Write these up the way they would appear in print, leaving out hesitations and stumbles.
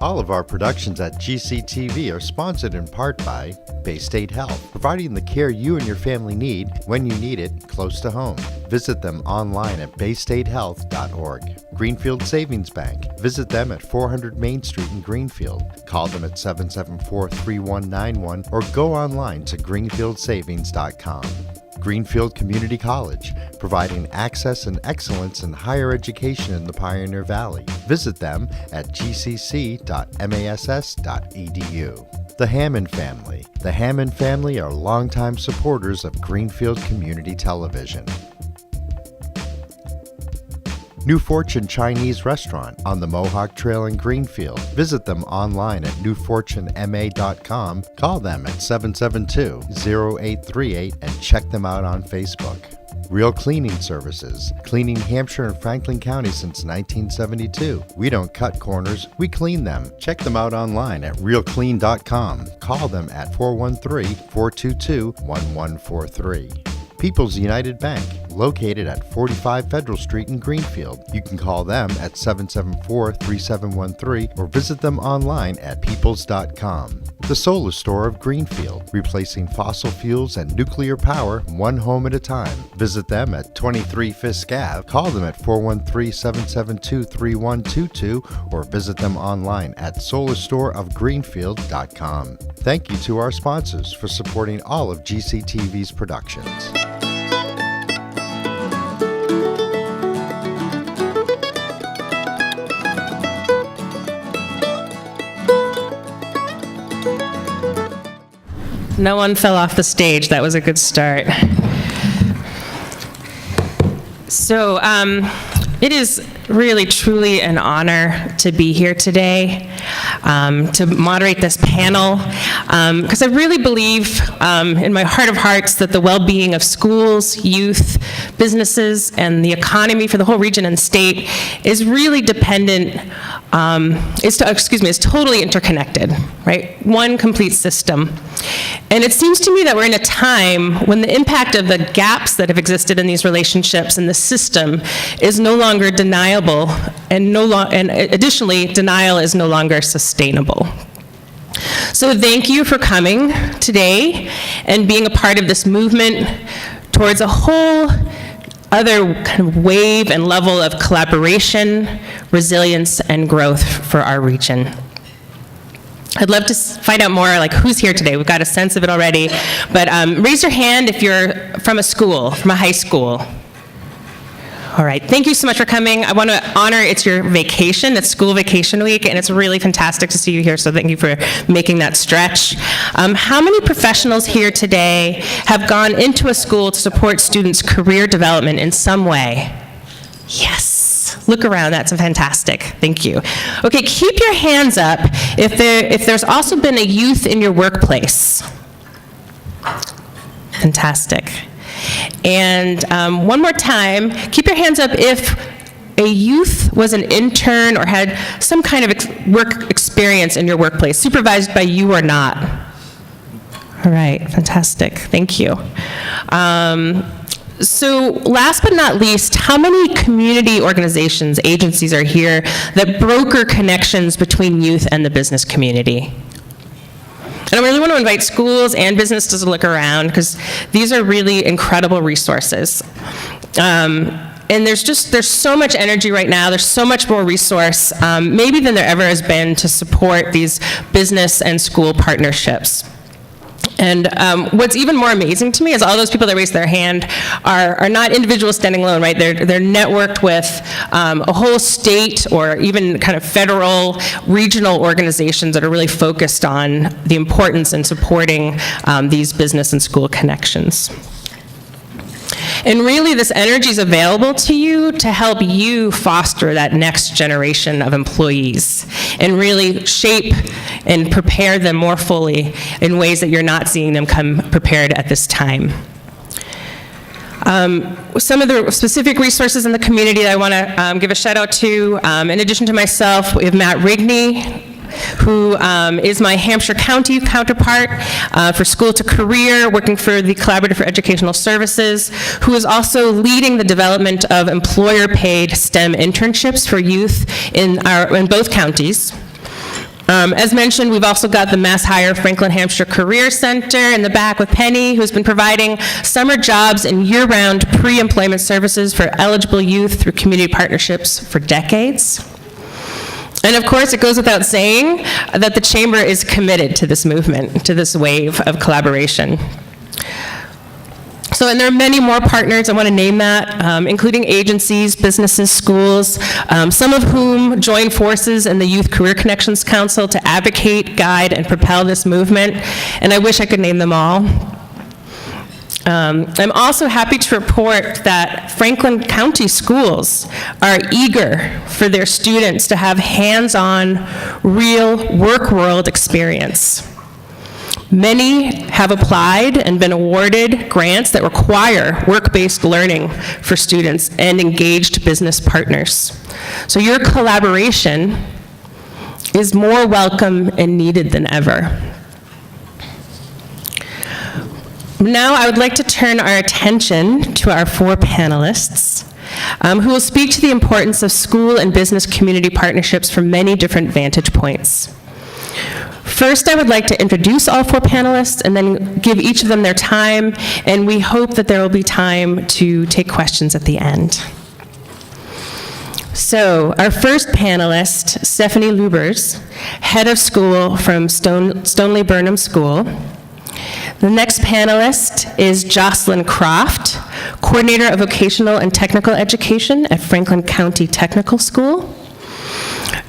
All of our productions at GCTV are sponsored in part by Bay State Health, providing the care you and your family need when you need it close to home. Visit them online at baystatehealth.org. Greenfield Savings Bank. Visit them at 400 Main Street in Greenfield. Call them at 774-3191 or go online to greenfieldsavings.com. Greenfield Community College, providing access and excellence in higher education in the Pioneer Valley. Visit them at gcc.mass.edu. The Hammond Family. The Hammond family are longtime supporters of Greenfield Community Television. New Fortune Chinese Restaurant on the Mohawk Trail in Greenfield. Visit them online at newfortunema.com. Call them at 772-0838 and check them out on Facebook. Real Cleaning Services, cleaning Hampshire and Franklin County since 1972. We don't cut corners, we clean them. Check them out online at realclean.com. Call them at 413-422-1143. People's United Bank, located at 45 Federal Street in Greenfield. You can call them at 774-3713 or visit them online at peoples.com. The Solar Store of Greenfield, replacing fossil fuels and nuclear power one home at a time. Visit them at 23 Fisk Ave. Call them at 413-772-3122 or visit them online at solarstoreofgreenfield.com. Thank you to our sponsors for supporting all of GCTV's productions. No one fell off the stage. That was a good start. So it is really, truly an honor to be here today, to moderate this panel, because I really believe in my heart of hearts that the well-being of schools, youth, businesses, and the economy for the whole region and state is really dependent, is totally interconnected, right? One complete system. And it seems to me that we're in a time when the impact of the gaps that have existed in these relationships and the system is no longer deniable, and additionally, denial is no longer sustainable. So thank you for coming today and being a part of this movement towards a whole other kind of wave and level of collaboration, resilience, and growth for our region. I'd love to find out more, like who's here today. We've got a sense of it already, but raise your hand if you're from a school, from a high school. All right, thank you so much for coming. I want to honor it's your vacation, it's school vacation week, and it's really fantastic to see you here, so thank you for making that stretch. How many professionals here today have gone into a school to support students' career development in some way? Yes. Look around, that's fantastic. Thank you. Okay, keep your hands up if there's also been a youth in your workplace. Fantastic. And one more time, keep your hands up if a youth was an intern or had some kind of work experience in your workplace, supervised by you or not. All right, fantastic. Thank you. So last but not least, how many community organizations, agencies are here that broker connections between youth and the business community? And I really want to invite schools and businesses to look around, because these are really incredible resources. And there's so much energy right now, there's so much more resource, maybe than there ever has been, to support these business and school partnerships. And what's even more amazing to me is all those people that raised their hand are not individuals standing alone, right? They're networked with a whole state or even kind of federal, regional organizations that are really focused on the importance in supporting these business and school connections. And really, this energy is available to you to help you foster that next generation of employees and really shape and prepare them more fully in ways that you're not seeing them come prepared at this time. Some of the specific resources in the community that I want to give a shout out to, in addition to myself, we have Matt Rigney, who is my Hampshire County counterpart for School to Career, working for the Collaborative for Educational Services, who is also leading the development of employer-paid STEM internships for youth in both counties. As mentioned, we've also got the Mass Hire Franklin Hampshire Career Center in the back with Penny, who's been providing summer jobs and year-round pre-employment services for eligible youth through community partnerships for decades. And of course, it goes without saying that the Chamber is committed to this movement, to this wave of collaboration. So, and there are many more partners, I want to name that, including agencies, businesses, schools, some of whom join forces in the Youth Career Connections Council to advocate, guide, and propel this movement, and I wish I could name them all. I'm also happy to report that Franklin County schools are eager for their students to have hands-on, real work-world experience. Many have applied and been awarded grants that require work-based learning for students and engaged business partners. So your collaboration is more welcome and needed than ever. Now I would like to turn our attention to our 4 panelists who will speak to the importance of school and business community partnerships from many different vantage points. First, I would like to introduce all 4 panelists and then give each of them their time, and we hope that there will be time to take questions at the end. So, our first panelist, Stephanie Lubers, head of school from Stoneleigh Burnham School. The next panelist is Jocelyn Croft, coordinator of vocational and technical education at Franklin County Technical School.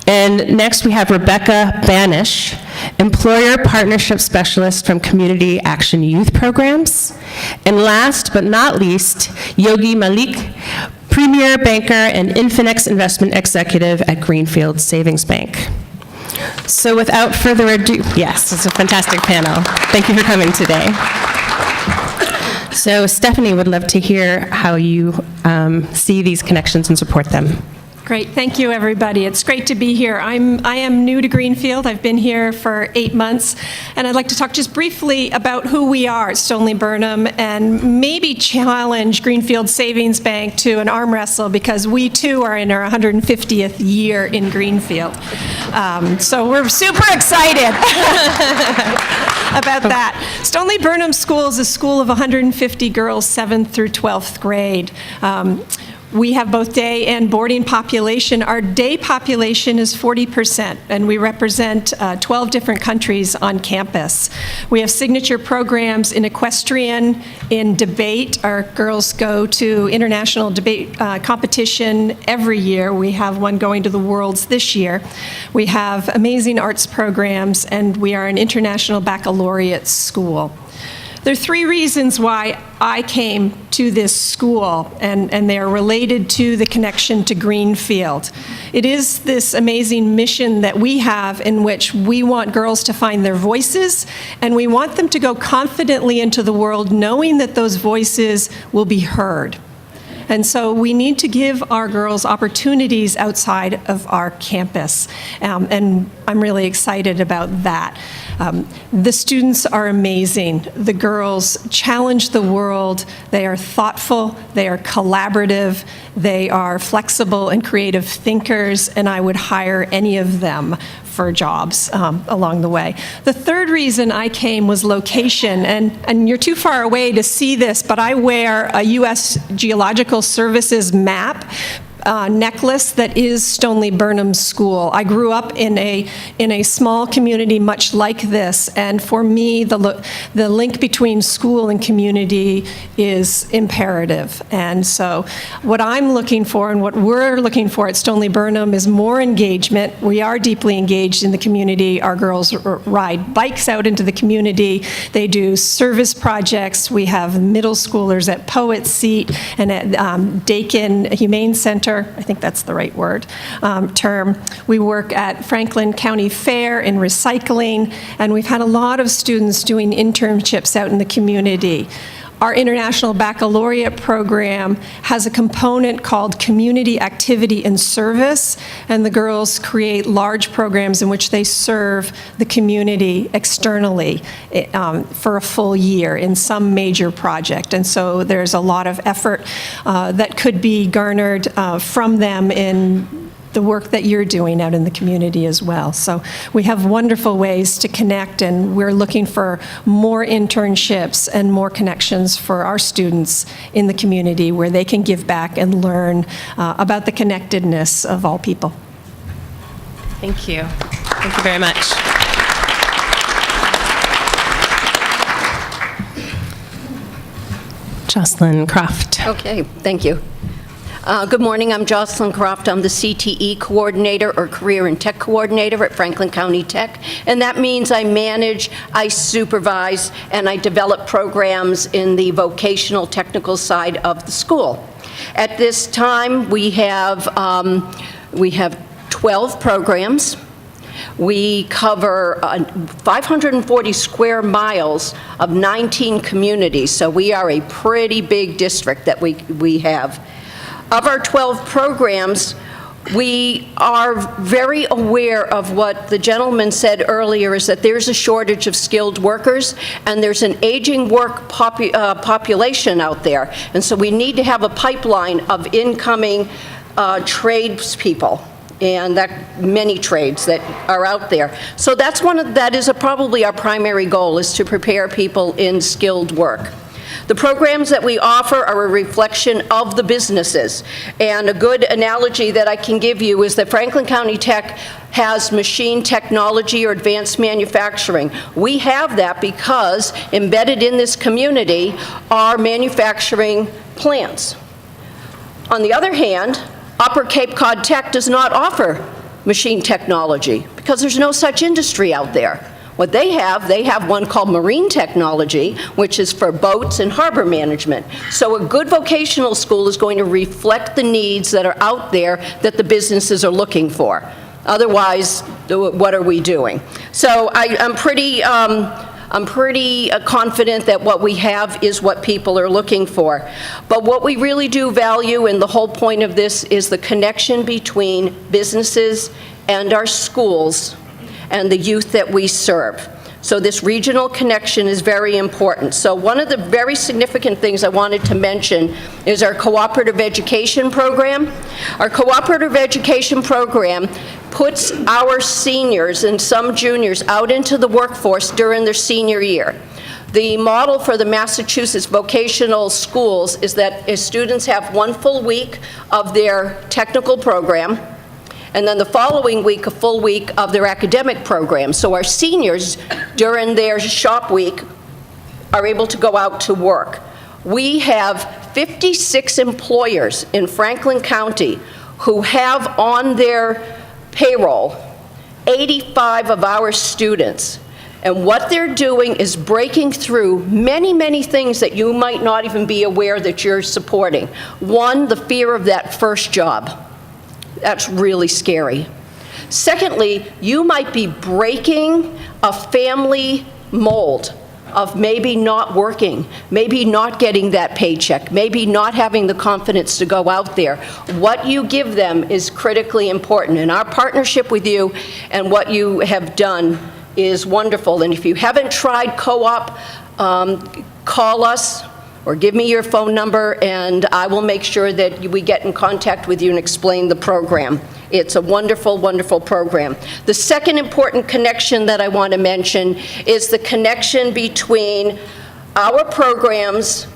And next we have Rebecca Banish, employer partnership specialist from Community Action Youth Programs. And last but not least, Yogi Malik, premier banker and Infinex investment executive at Greenfield Savings Bank. So without further ado, yes, it's a fantastic panel. Thank you for coming today. So Stephanie would love to hear how you see these connections and support them. Great. Thank you, everybody. It's great to be here. I am new to Greenfield. I've been here for 8 months, and I'd like to talk just briefly about who we are at Stoneleigh Burnham and maybe challenge Greenfield Savings Bank to an arm wrestle, because we too are in our 150th year in Greenfield. So we're super excited about that. Stoneleigh Burnham School is a school of 150 girls, 7th through 12th grade. We have both day and boarding population. Our day population is 40%, and we represent 12 different countries on campus. We have signature programs in equestrian, in debate. Our girls go to international debate competition every year. We have one going to the Worlds this year. We have amazing arts programs, and we are an international baccalaureate school. There are 3 reasons why I came to this school, and they are related to the connection to Greenfield. It is this amazing mission that we have in which we want girls to find their voices, and we want them to go confidently into the world knowing that those voices will be heard. And so we need to give our girls opportunities outside of our campus, and I'm really excited about that. The students are amazing. The girls challenge the world. They are thoughtful, they are collaborative, they are flexible and creative thinkers, and I would hire any of them for jobs along the way. The third reason I came was location, and you're too far away to see this, but I wear a U.S. Geological Services map necklace that is Stoneleigh Burnham School. I grew up in a small community much like this, and for me, the link between school and community is imperative. And so what I'm looking for and what we're looking for at Stoneleigh Burnham is more engagement. We are deeply engaged in the community. Our girls ride bikes out into the community. They do service projects. We have middle schoolers at Poet's Seat and at Dakin Humane Center. I think that's the right word, term. We work at Franklin County Fair in recycling, and we've had a lot of students doing internships out in the community. Our International Baccalaureate program has a component called Community Activity and Service, and the girls create large programs in which they serve the community externally for a full year in some major project. And so there's a lot of effort that could be garnered from them in the work that you're doing out in the community as well. So we have wonderful ways to connect, and we're looking for more internships and more connections for our students in the community where they can give back and learn about the connectedness of all people. Thank you. Thank you very much. Jocelyn Croft. Okay, thank you. Good morning, I'm Jocelyn Croft. I'm the CTE Coordinator, or Career and Tech Coordinator at Franklin County Tech, and that means I manage, I supervise, and I develop programs in the vocational technical side of the school. At this time, we have 12 programs. We cover 540 square miles of 19 communities, so we are a pretty big district that we have. Of our 12 programs, we are very aware of what the gentleman said earlier, is that there's a shortage of skilled workers and there's an aging population out there. And so we need to have a pipeline of incoming tradespeople, and that many trades that are out there. So that is probably our primary goal, is to prepare people in skilled work. The programs that we offer are a reflection of the businesses, and a good analogy that I can give you is that Franklin County Tech has machine technology or advanced manufacturing. We have that because embedded in this community are manufacturing plants. On the other hand, Upper Cape Cod Tech does not offer machine technology because there's no such industry out there. What they have one called marine technology, which is for boats and harbor management. So a good vocational school is going to reflect the needs that are out there that the businesses are looking for. Otherwise, what are we doing? So I'm pretty confident that what we have is what people are looking for. But what we really do value, and the whole point of this, is the connection between businesses and our schools and the youth that we serve. So this regional connection is very important. So one of the very significant things I wanted to mention is our cooperative education program. Our cooperative education program puts our seniors and some juniors out into the workforce during their senior year. The model for the Massachusetts vocational schools is that students have 1 full week of their technical program, and then the following week, a full week of their academic program. So our seniors, during their shop week, are able to go out to work. We have 56 employers in Franklin County who have on their payroll 85 of our students. And what they're doing is breaking through many, many things that you might not even be aware that you're supporting. One, the fear of that first job. That's really scary. Secondly, you might be breaking a family mold of maybe not working, maybe not getting that paycheck, maybe not having the confidence to go out there. What you give them is critically important, and our partnership with you and what you have done is wonderful. And if you haven't tried co-op, call us or give me your phone number, and I will make sure that we get in contact with you and explain the program. It's a wonderful, wonderful program. The second important connection that I want to mention is the connection between our programs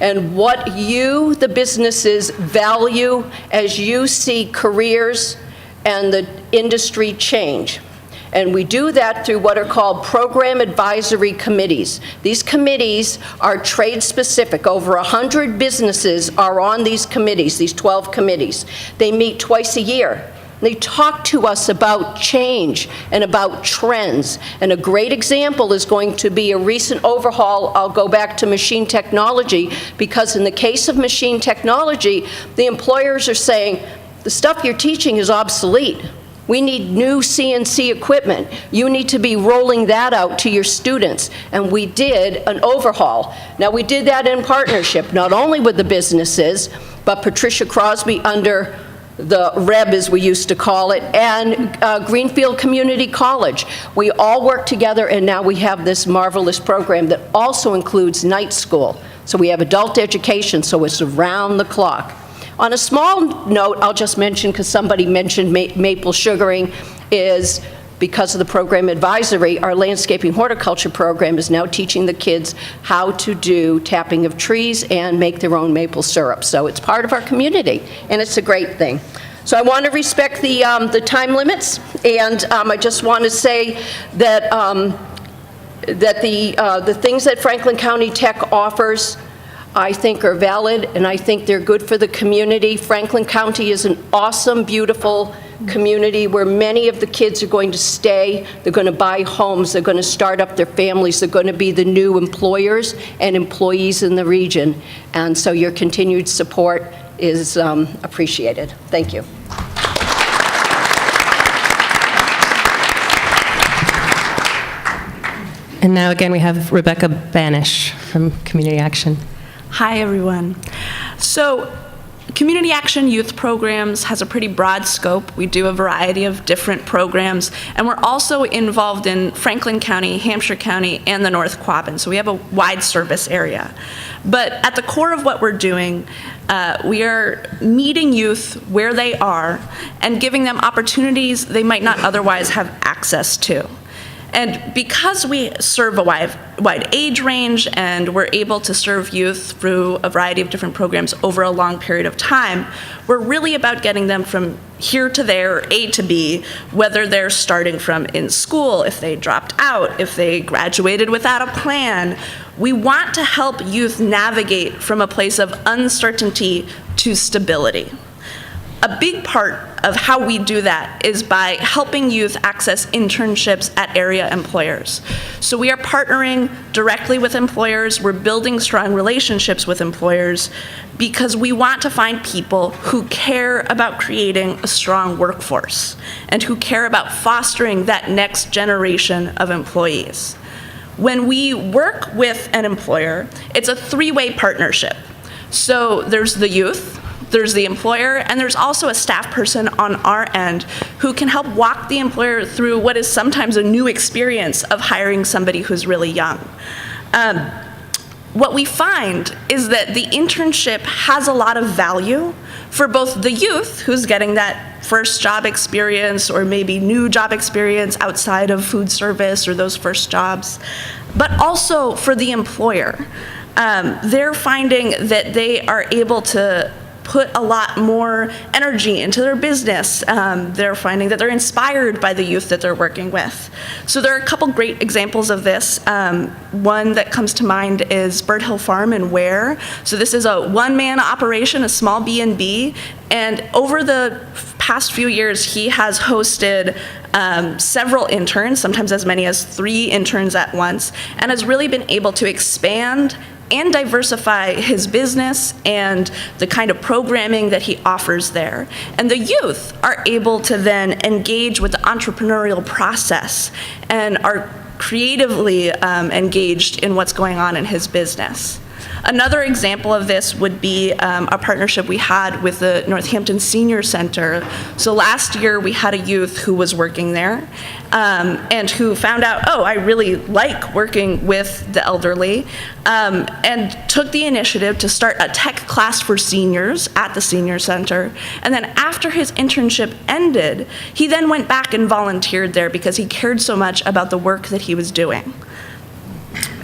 and what you, the businesses, value as you see careers and the industry change. And we do that through what are called program advisory committees. These committees are trade-specific. Over 100 businesses are on these committees, these 12 committees. They meet twice a year. They talk to us about change and about trends. And a great example is going to be a recent overhaul. I'll go back to machine technology, because in the case of machine technology, the employers are saying, the stuff you're teaching is obsolete. We need new CNC equipment. You need to be rolling that out to your students. And we did an overhaul. Now, we did that in partnership, not only with the businesses, but Patricia Crosby under the REB, as we used to call it, and Greenfield Community College. We all work together, and now we have this marvelous program that also includes night school. So we have adult education, so it's around the clock. On a small note, I'll just mention, because somebody mentioned maple sugaring, is because of the program advisory, our landscaping horticulture program is now teaching the kids how to do tapping of trees and make their own maple syrup. So it's part of our community, and it's a great thing. So I want to respect the time limits, and I just want to say that the things that Franklin County Tech offers, I think, are valid, and I think they're good for the community. Franklin County is an awesome, beautiful community where many of the kids are going to stay, they're going to buy homes, they're going to start up their families, they're going to be the new employers and employees in the region. And so your continued support is appreciated. Thank you. And now again, we have Rebecca Banish from Community Action. Hi, everyone. So, Community Action Youth Programs has a pretty broad scope. We do a variety of different programs, and we're also involved in Franklin County, Hampshire County, and the North Quabbin, so we have a wide service area. But at the core of what we're doing, we are meeting youth where they are and giving them opportunities they might not otherwise have access to. And because we serve a wide age range and we're able to serve youth through a variety of different programs over a long period of time, we're really about getting them from here to there, or A to B, whether they're starting from in school, if they dropped out, if they graduated without a plan. We want to help youth navigate from a place of uncertainty to stability. A big part of how we do that is by helping youth access internships at area employers. So we are partnering directly with employers, we're building strong relationships with employers because we want to find people who care about creating a strong workforce and who care about fostering that next generation of employees. When we work with an employer, it's a three-way partnership. So there's the youth, there's the employer, and there's also a staff person on our end who can help walk the employer through what is sometimes a new experience of hiring somebody who's really young. What we find is that the internship has a lot of value for both the youth who's getting that first job experience or maybe new job experience outside of food service or those first jobs, but also for the employer. They're finding that they are able to put a lot more energy into their business. They're finding that they're inspired by the youth that they're working with. So there are a couple great examples of this. One that comes to mind is Bird Hill Farm in Ware. So this is a one-man operation, a small B&B, and over the past few years, he has hosted several interns, sometimes as many as 3 interns at once, and has really been able to expand and diversify his business and the kind of programming that he offers there. And the youth are able to then engage with the entrepreneurial process and are creatively engaged in what's going on in his business. Another example of this would be a partnership we had with the Northampton Senior Center. So last year we had a youth who was working there and who found out, oh, I really like working with the elderly, and took the initiative to start a tech class for seniors at the Senior Center. And then after his internship ended, he then went back and volunteered there because he cared so much about the work that he was doing.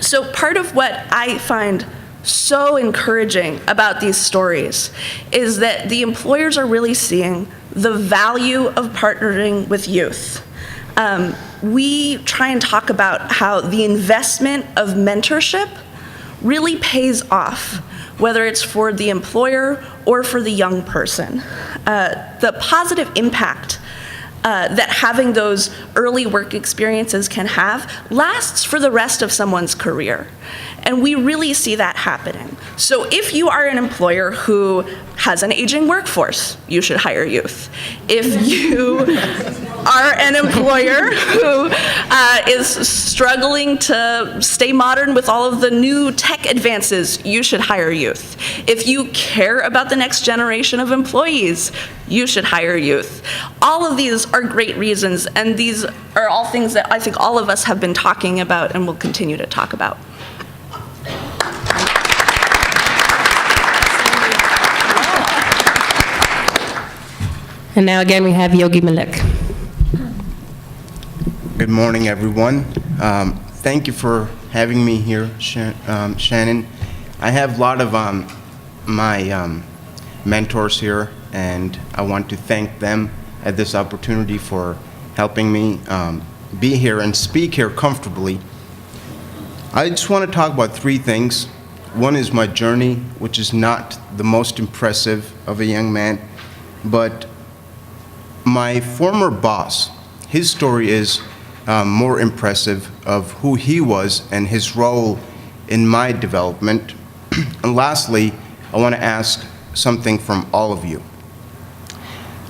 So part of what I find so encouraging about these stories is that the employers are really seeing the value of partnering with youth. We try and talk about how the investment of mentorship really pays off, whether it's for the employer or for the young person. The positive impact that having those early work experiences can have lasts for the rest of someone's career. And we really see that happening. So if you are an employer who has an aging workforce, you should hire youth. If you are an employer who is struggling to stay modern with all of the new tech advances, you should hire youth. If you care about the next generation of employees, you should hire youth. All of these are great reasons, and these are all things that I think all of us have been talking about and will continue to talk about. And now again, we have Yogi Malik. Good morning, everyone. Thank you for having me here, Shannon. I have a lot of my mentors here, and I want to thank them at this opportunity for helping me be here and speak here comfortably. I just want to talk about three things. One is my journey, which is not the most impressive of a young man, but my former boss, his story is more impressive of who he was and his role in my development. And lastly, I want to ask something from all of you.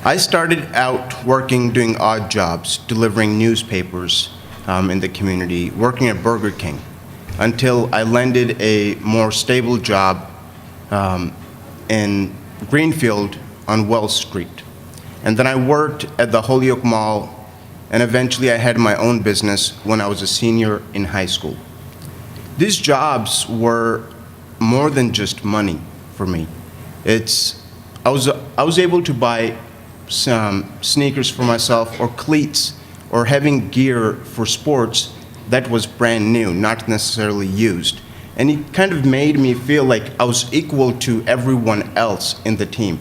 I started out working, doing odd jobs, delivering newspapers in the community, working at Burger King, until I landed a more stable job in Greenfield on Wells Street. And then I worked at the Holyoke Mall, and eventually I had my own business when I was a senior in high school. These jobs were more than just money for me. I was able to buy some sneakers for myself, or cleats, or having gear for sports that was brand new, not necessarily used. And it kind of made me feel like I was equal to everyone else in the team.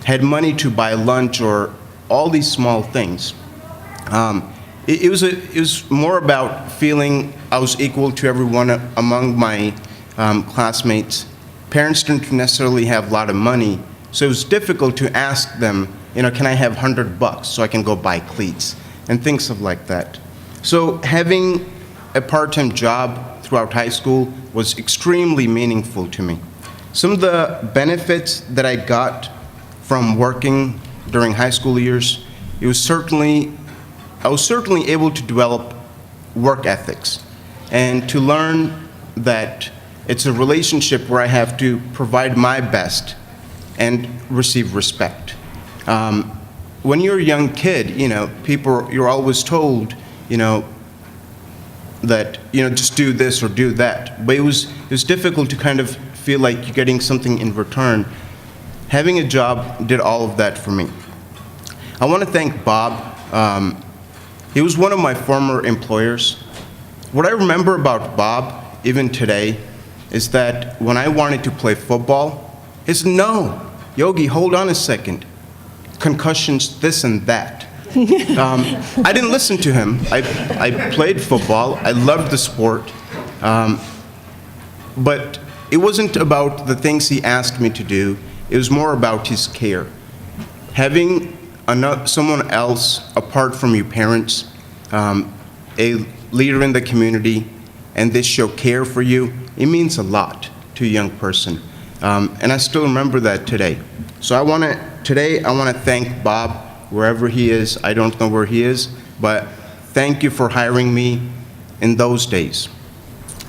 Had money to buy lunch or all these small things. It was more about feeling I was equal to everyone among my classmates. Parents didn't necessarily have a lot of money, so it was difficult to ask them, can I have $100 so I can go buy cleats and things like that. So having a part-time job throughout high school was extremely meaningful to me. Some of the benefits that I got from working during high school years, I was certainly able to develop work ethics and to learn that it's a relationship where I have to provide my best and receive respect. When you're a young kid, you're always told, that, just do this or do that. But it was difficult to kind of feel like you're getting something in return. Having a job did all of that for me. I want to thank Bob. He was one of my former employers. What I remember about Bob, even today, is that when I wanted to play football, he said, "No, Yogi, hold on a second. Concussions, this and that." I didn't listen to him. I played football. I loved the sport. But it wasn't about the things he asked me to do. It was more about his care. Having someone else apart from your parents, a leader in the community, and they show care for you, it means a lot to a young person. And I still remember that today. So today I want to thank Bob, wherever he is. I don't know where he is, but thank you for hiring me in those days.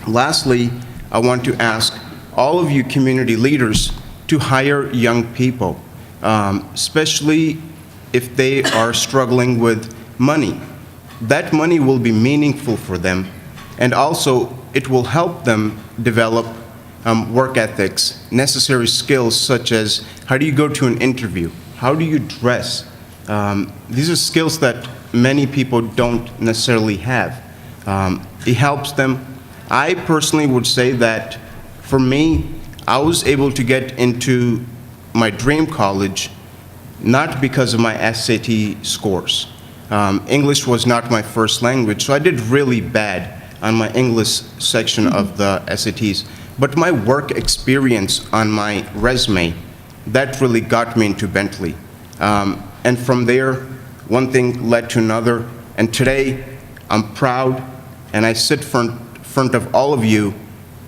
Lastly, I want to ask all of you community leaders to hire young people, especially if they are struggling with money. That money will be meaningful for them, and also it will help them develop work ethics, necessary skills such as how do you go to an interview, how do you dress. These are skills that many people don't necessarily have. It helps them. I personally would say that for me, I was able to get into my dream college not because of my SAT scores. English was not my first language, so I did really bad on my English section of the SATs. But my work experience on my resume, that really got me into Bentley. And from there, one thing led to another. And today, I'm proud, and I sit front of all of you,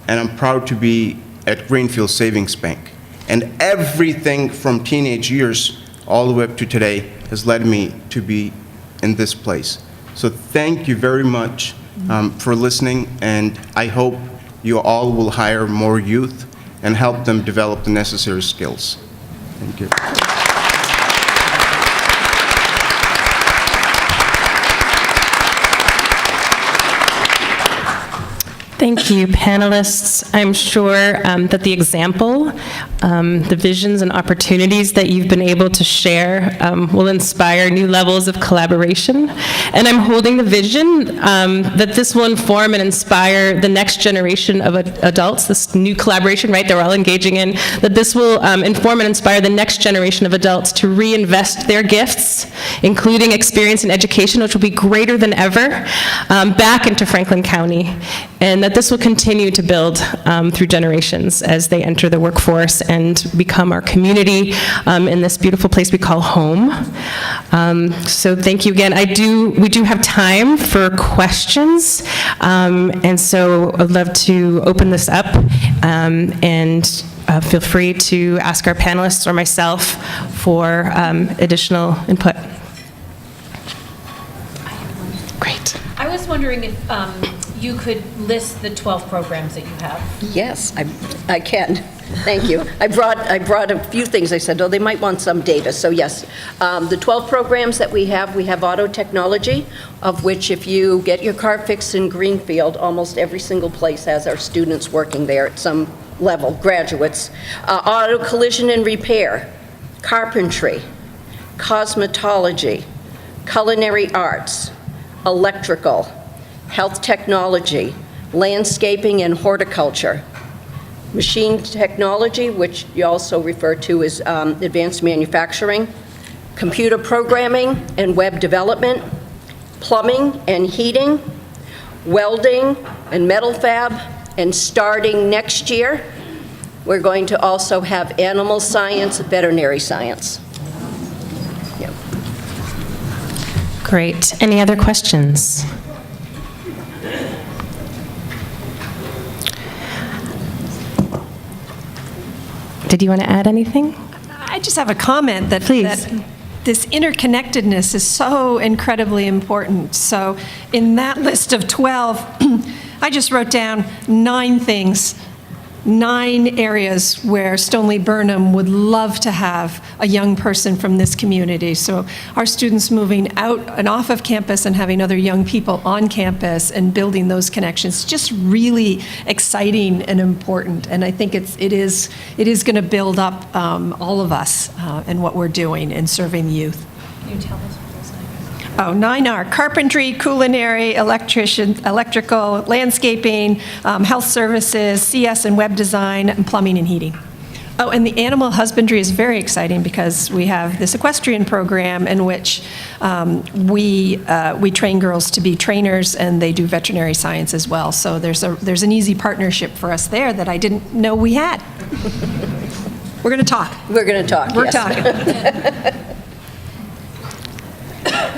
and I'm proud to be at Greenfield Savings Bank. And everything from teenage years all the way up to today has led me to be in this place. So thank you very much for listening, and I hope you all will hire more youth and help them develop the necessary skills. Thank you. Thank you, panelists. I'm sure that the example, the visions and opportunities that you've been able to share will inspire new levels of collaboration. And I'm holding the vision that this will inform and inspire the next generation of adults, this new collaboration, right, that we're all engaging in, that this will inform and inspire the next generation of adults to reinvest their gifts, including experience and education, which will be greater than ever, back into Franklin County. And that this will continue to build through generations as they enter the workforce and become our community in this beautiful place we call home. So thank you again. We do have time for questions, and so I'd love to open this up, and feel free to ask our panelists or myself for additional input. Great. I was wondering if you could list the 12 programs that you have. Yes, I can. Thank you. I brought a few things. I said, oh, they might want some data. So yes, the 12 programs that we have auto technology, of which if you get your car fixed in Greenfield, almost every single place has our students working there at some level, graduates. Auto collision and repair, carpentry, cosmetology, culinary arts, electrical, health technology, landscaping and horticulture, machine technology, which you also refer to as advanced manufacturing, computer programming and web development, plumbing and heating, welding and metal fab, and starting next year, we're going to also have animal science, veterinary science. Yep. Great. Any other questions? Did you want to add anything? I just have a comment that, Please. that this interconnectedness is so incredibly important. So in that list of 12, I just wrote down 9 things, 9 areas where Stoneleigh Burnham would love to have a young person from this community. So our students moving out and off of campus and having other young people on campus and building those connections, just really exciting and important. And I think it is going to build up all of us and what we're doing in serving youth. Can you tell us what those 9 are? Oh, 9 are carpentry, culinary, electrical, landscaping, health services, CS and web design, and plumbing and heating. Oh, and the animal husbandry is very exciting because we have this equestrian program in which we train girls to be trainers, and they do veterinary science as well. So there's an easy partnership for us there that I didn't know we had. We're going to talk. We're going to talk, We're yes. talking.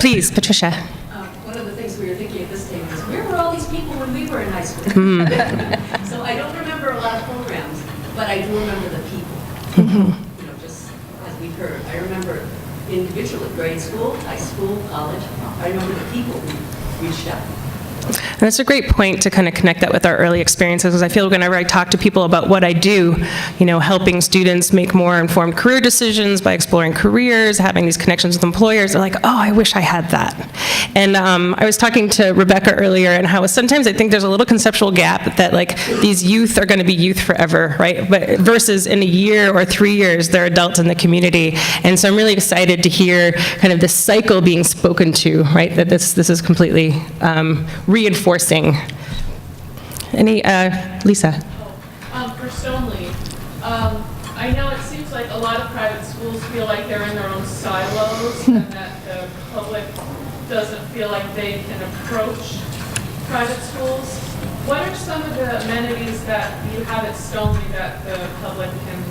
Please, Patricia. One of the things we were thinking at this table is, where were all these people when we were in high school? So I don't remember a lot of programs, but I do remember the people. You know, just as we heard. I remember individually, grade school, high school, college. I remember the people who reached out. And that's a great point to kind of connect that with our early experiences, because I feel whenever I talk to people about what I do, you know, helping students make more informed career decisions by exploring careers, having these connections with employers, they're like, oh, I wish I had that. And I was talking to Rebecca earlier, and how sometimes I think there's a little conceptual gap that, like, these youth are going to be youth forever, right? But versus in a year or 3 years, they're adults in the community. And so I'm really excited to hear kind of this cycle being spoken to, right? That this is completely reinforcing. Any, Lisa? For Stoneleigh, I know it seems like a lot of private schools feel like they're in their own silos and that the public doesn't feel like they can approach private schools. What are some of the amenities that you have at Stoneleigh that the public can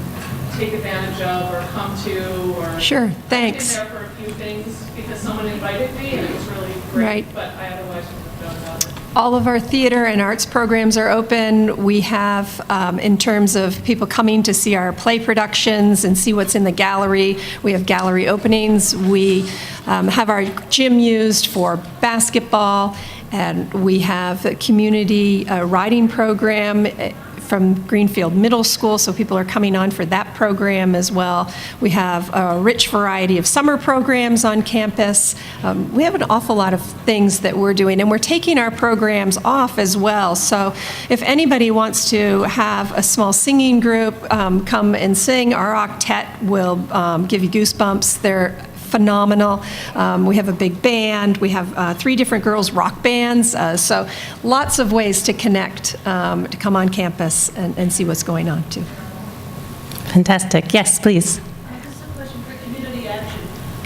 take advantage of or come to? Or Sure, thanks. I've been there for a few things because someone invited me and it was really great, Right. but I otherwise wouldn't have known about it. All of our theater and arts programs are open. We have, in terms of people coming to see our play productions and see what's in the gallery, we have gallery openings. We have our gym used for basketball, and we have a community riding program from Greenfield Middle School, so people are coming on for that program as well. We have a rich variety of summer programs on campus. We have an awful lot of things that we're doing, and we're taking our programs off as well. So if anybody wants to have a small singing group, come and sing. Our octet will give you goosebumps. They're phenomenal. We have a big band. We have 3 different girls' rock bands. So lots of ways to connect, to come on campus and see what's going on, too. Fantastic. Yes, please. Just a question for community action.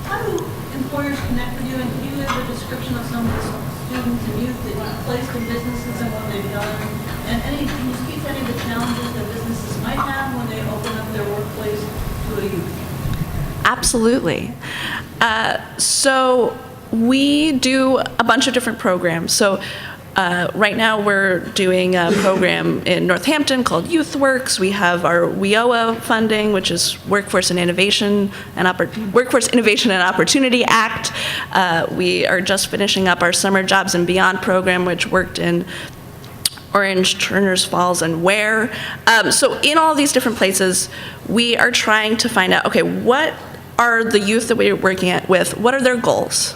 How do employers connect with you, and can you give a description of some of the students and youth that you've placed in businesses and what they've done? And can you speak to any of the challenges that businesses might have when they open up their workplace to a youth? Absolutely. So we do a bunch of different programs. So right now we're doing a program in Northampton called YouthWorks. We have our WIOA funding, which is Workforce Innovation and Opportunity Act. We are just finishing up our Summer Jobs and Beyond program, which worked in Orange, Turners Falls, and Ware. So in all these different places, we are trying to find out, okay, what are the youth that we're working with, what are their goals?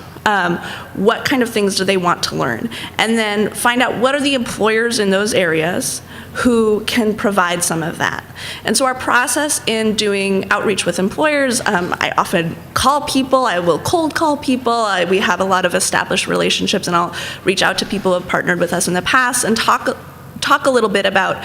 What kind of things do they want to learn? And then find out what are the employers in those areas who can provide some of that. And so our process in doing outreach with employers, I often call people, I will cold call people. We have a lot of established relationships, and I'll reach out to people who have partnered with us in the past and talk a little bit about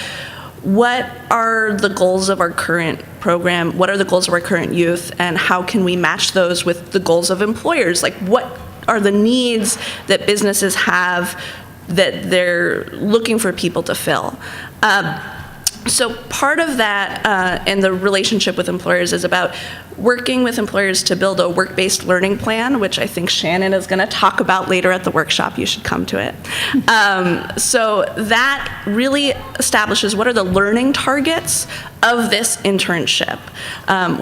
what are the goals of our current program, what are the goals of our current youth, and how can we match those with the goals of employers? Like, what are the needs that businesses have that they're looking for people to fill? So part of that and the relationship with employers is about working with employers to build a work-based learning plan, which I think Shannon is going to talk about later at the workshop. You should come to it. So that really establishes what are the learning targets of this internship.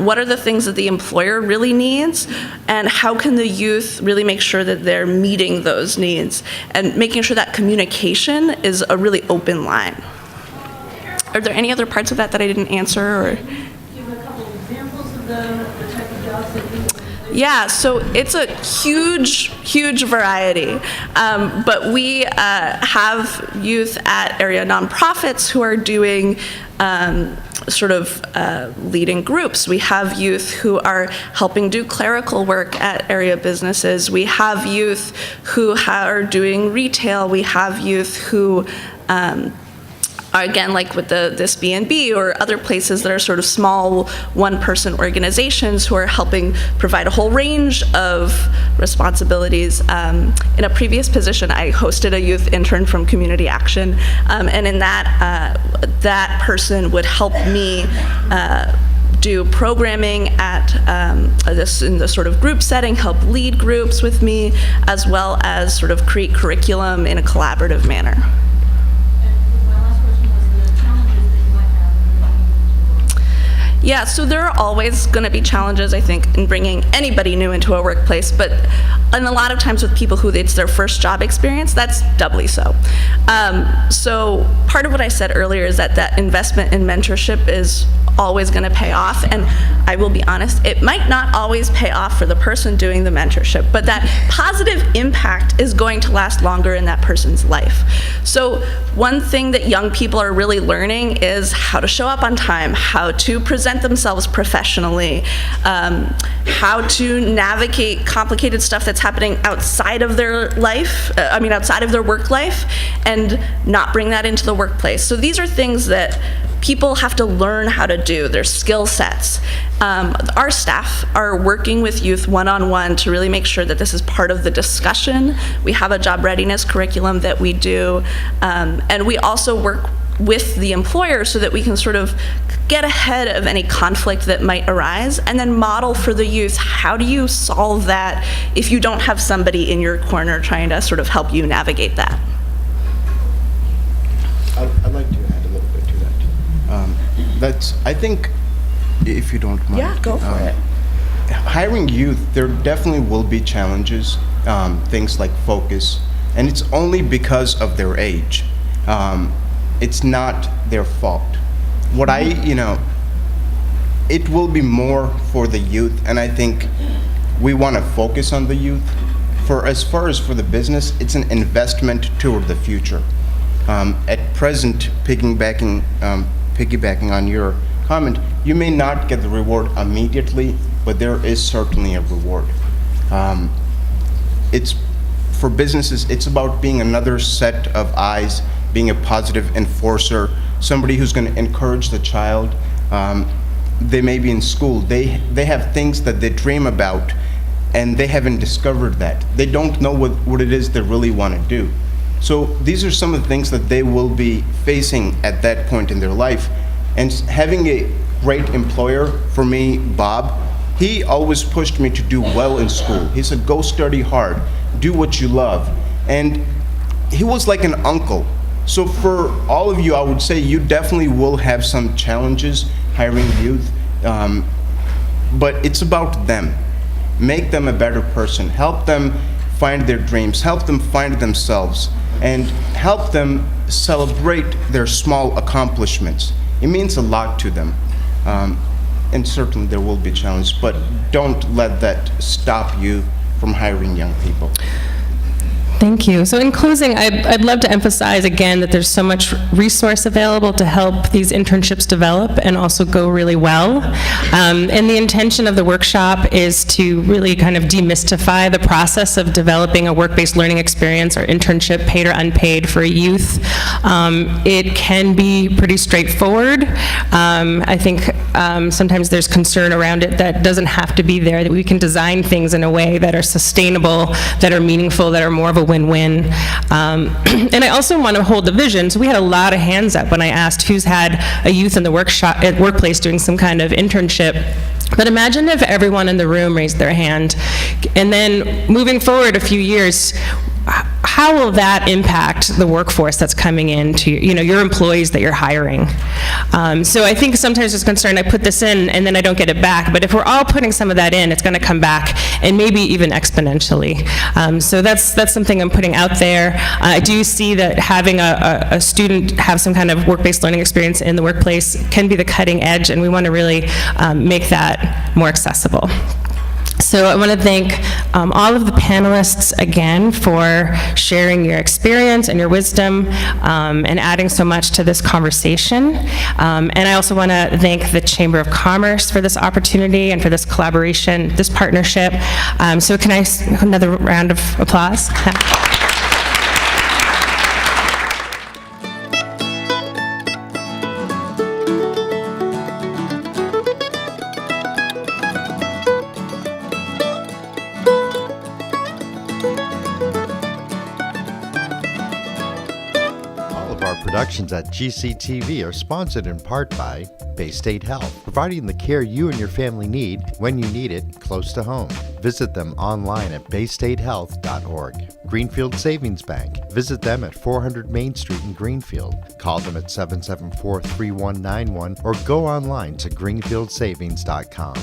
What are the things that the employer really needs, and how can the youth really make sure that they're meeting those needs, and making sure that communication is a really open line. Are there any other parts of that that I didn't answer? Or? Give a couple of examples of the type of jobs that you Yeah, so it's a huge variety. But we have youth at area nonprofits who are doing leading groups. We have youth who are helping do clerical work at area businesses. We have youth who are doing retail. We have youth who again, like with this B&B or other places that are sort of small one-person organizations who are helping provide a whole range of responsibilities. In a previous position, I hosted a youth intern from Community Action, and in that, that person would help me do programming at in the sort of group setting, help lead groups with me, as well as sort of create curriculum in a collaborative manner. Yeah, so there are always going to be challenges, I think, in bringing anybody new into a workplace, but and a lot of times with people who it's their first job experience, that's doubly so. So part of what I said earlier is that investment in mentorship is always going to pay off, and I will be honest, it might not always pay off for the person doing the mentorship, but that positive impact is going to last longer in that person's life. So one thing that young people are really learning is how to show up on time, how to present themselves professionally, how to navigate complicated stuff that's happening outside of their life, outside of their work life, and not bring that into the workplace. So these are things that people have to learn how to do, their skill sets. Our staff are working with youth one-on-one to really make sure that this is part of the discussion. We have a job readiness curriculum that we do, and we also work with the employer so that we can sort of get ahead of any conflict that might arise, and then model for the youth, how do you solve that if you don't have somebody in your corner trying to sort of help you navigate that? I'd like to add a little bit to that. I think, if you don't mind. Yeah, go for it. Hiring youth, there definitely will be challenges, things like focus, and it's only because of their age. it's not their fault. What it will be more for the youth, and I think we want to focus on the youth. For as far as for the business, it's an investment toward the future. At present, piggybacking on your comment, you may not get the reward immediately, but there is certainly a reward. It's for businesses, it's about being another set of eyes, being a positive enforcer, somebody who's going to encourage the child. They may be in school, they have things that they dream about, and they haven't discovered that. They don't know what it is they really want to do. So these are some of the things that they will be facing at that point in their life. And having a great employer, for me, Bob, he always pushed me to do well in school. He said, go study hard, do what you love. And he was like an uncle. So for all of you, I would say you definitely will have some challenges hiring youth, but it's about them. Make them a better person, help them find their dreams, help them find themselves, and help them celebrate their small accomplishments. It means a lot to them. And certainly there will be challenges, but don't let that stop you from hiring young people. Thank you. So in closing, I'd love to emphasize again that there's so much resource available to help these internships develop and also go really well. And the intention of the workshop is to really kind of demystify the process of developing a work-based learning experience or internship, paid or unpaid, for youth. It can be pretty straightforward. I think sometimes there's concern around it that doesn't have to be there, that we can design things in a way that are sustainable, that are meaningful, that are more of a win-win. And I also want to hold the vision. So we had a lot of hands up when I asked who's had a youth in the workplace doing some kind of internship. But imagine if everyone in the room raised their hand, and then moving forward a few years, how will that impact the workforce that's coming in to, your employees that you're hiring? So I think sometimes there's concern, I put this in and then I don't get it back, but if we're all putting some of that in, it's going to come back, and maybe even exponentially. So that's something I'm putting out there. I do see that having a student have some kind of work-based learning experience in the workplace can be the cutting edge, and we want to really make that more accessible. So I want to thank all of the panelists again for sharing your experience and your wisdom and adding so much to this conversation. And I also want to thank the Chamber of Commerce for this opportunity and for this collaboration, this partnership. So can I, another round of applause? Productions at GCTV are sponsored in part by Bay State Health, providing the care you and your family need when you need it, close to home. Visit them online at baystatehealth.org. Greenfield Savings Bank. Visit them at 400 Main Street in Greenfield. Call them at 774-3191 or go online to greenfieldsavings.com.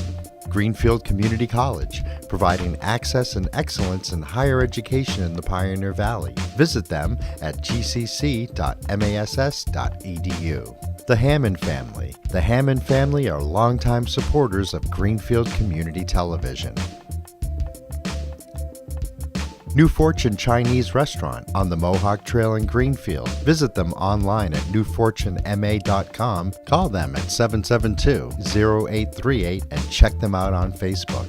Greenfield Community College, providing access and excellence in higher education in the Pioneer Valley. Visit them at gcc.mass.edu. The Hammond Family. The Hammond family are longtime supporters of Greenfield Community Television. New Fortune Chinese Restaurant on the Mohawk Trail in Greenfield. Visit them online at newfortunema.com. Call them at 772-0838 and check them out on Facebook.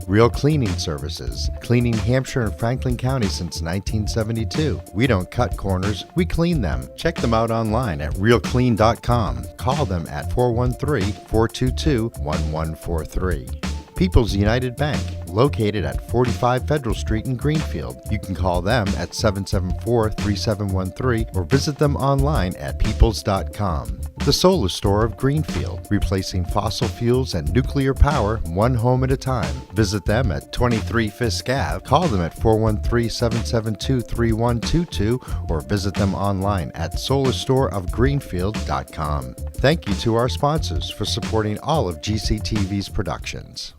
Real Cleaning Services, cleaning Hampshire and Franklin County since 1972. We don't cut corners, we clean them. Check them out online at realclean.com. Call them at 413-422-1143. People's United Bank, located at 45 Federal Street in Greenfield. You can call them at 774-3713 or visit them online at peoples.com. The Solar Store of Greenfield, replacing fossil fuels and nuclear power one home at a time. Visit them at 23 Fisk Ave. Call them at 413-772-3122 or visit them online at solarstoreofgreenfield.com. Thank you to our sponsors for supporting all of GCTV's productions.